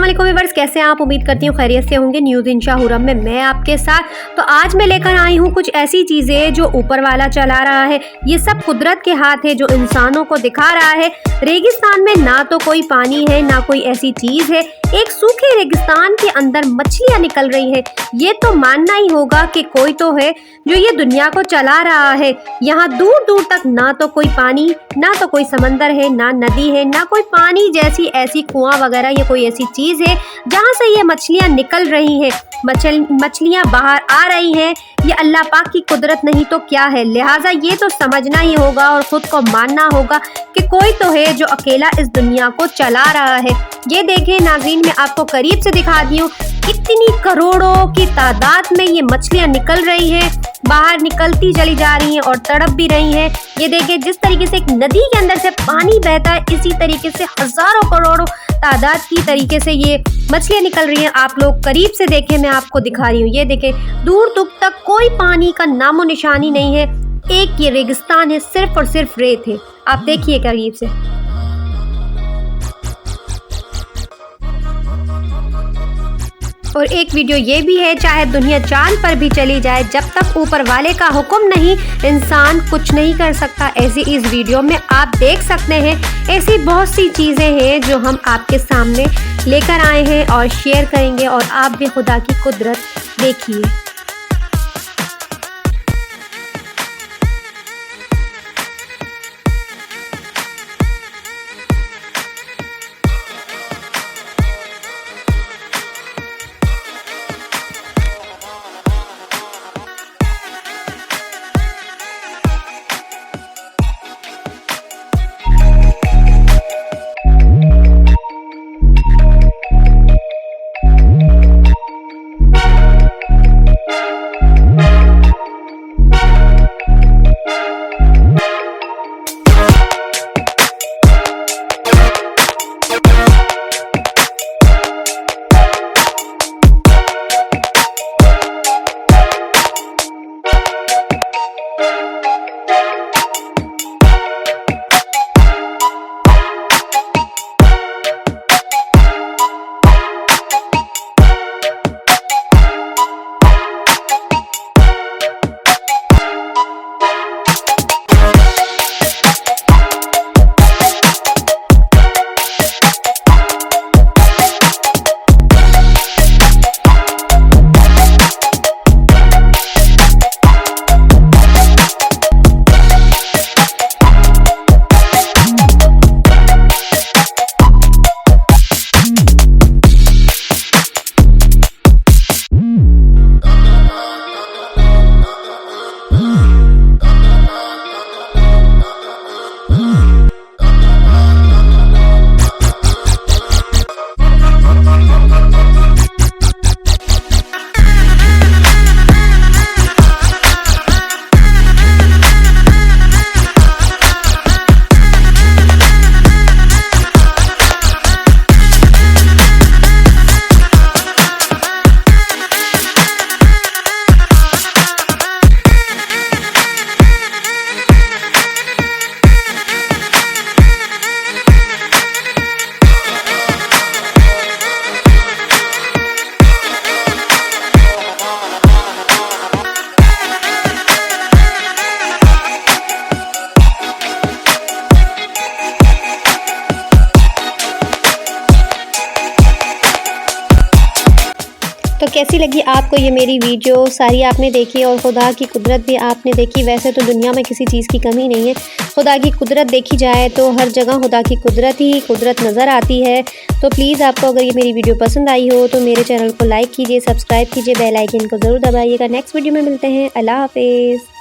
अस्सलाम व्यूअर्स, कैसे हैं आप? उम्मीद करती हूँ खैरियत से होंगे। न्यूज़ इन शाहुरम में मैं आपके साथ। तो आज मैं लेकर आई हूँ कुछ ऐसी चीज़ें जो ऊपर वाला चला रहा है। ये सब कुदरत के हाथ है जो इंसानों को दिखा रहा है। रेगिस्तान में ना तो कोई पानी है ना कोई ऐसी चीज़ है। एक सूखे रेगिस्तान के अंदर मछलियाँ निकल रही है। ये तो मानना ही होगा कि कोई तो है जो ये दुनिया को चला रहा है। यहाँ दूर दूर तक ना तो कोई पानी, ना तो कोई समंदर है, ना नदी है, ना कोई पानी जैसी ऐसी कुआं वगैरह या कोई ऐसी चीज़ है जहाँ से ये मछलियाँ निकल रही हैं। मछलियाँ बाहर आ रही हैं। ये अल्लाह पाक की कुदरत नहीं तो क्या है। लिहाजा ये तो समझना ही होगा और ख़ुद को मानना होगा कि कोई तो है जो अकेला इस दुनिया को चला रहा है। ये देखें नाज़रीन, मैं आपको करीब से दिखा दी हूँ। इतनी करोड़ों की तादाद में ये मछलियाँ निकल रही हैं, बाहर निकलती चली जा रही हैं और तड़प भी रही हैं। ये देखिए, जिस तरीके से एक नदी के अंदर से पानी बहता है, इसी तरीके से हज़ारों करोड़ों तादाद की तरीके से ये मछलियाँ निकल रही हैं। आप लोग करीब से देखें, मैं आपको दिखा रही हूँ। ये देखें, दूर दूर तक कोई पानी का नामो निशानी नहीं है। एक ये रेगिस्तान है, सिर्फ और सिर्फ रेत है। आप देखिए करीब से। और एक वीडियो ये भी है, चाहे दुनिया चांद पर भी चली जाए, जब तक ऊपर वाले का हुक्म नहीं, इंसान कुछ नहीं कर सकता। ऐसी इस वीडियो में आप देख सकते हैं। ऐसी बहुत सी चीज़ें हैं जो हम आपके सामने लेकर आए हैं और शेयर करेंगे, और आप भी खुदा की कुदरत देखिए। तो कैसी लगी आपको ये मेरी वीडियो? सारी आपने देखी और खुदा की कुदरत भी आपने देखी। वैसे तो दुनिया में किसी चीज़ की कमी नहीं है। खुदा की कुदरत देखी जाए तो हर जगह खुदा की कुदरत ही कुदरत नज़र आती है। तो प्लीज़ आपको अगर ये मेरी वीडियो पसंद आई हो तो मेरे चैनल को लाइक कीजिए, सब्सक्राइब कीजिए, बेल आइकन को ज़रूर दबाइएगा। नेक्स्ट वीडियो में मिलते हैं। अल्लाह हाफिज़।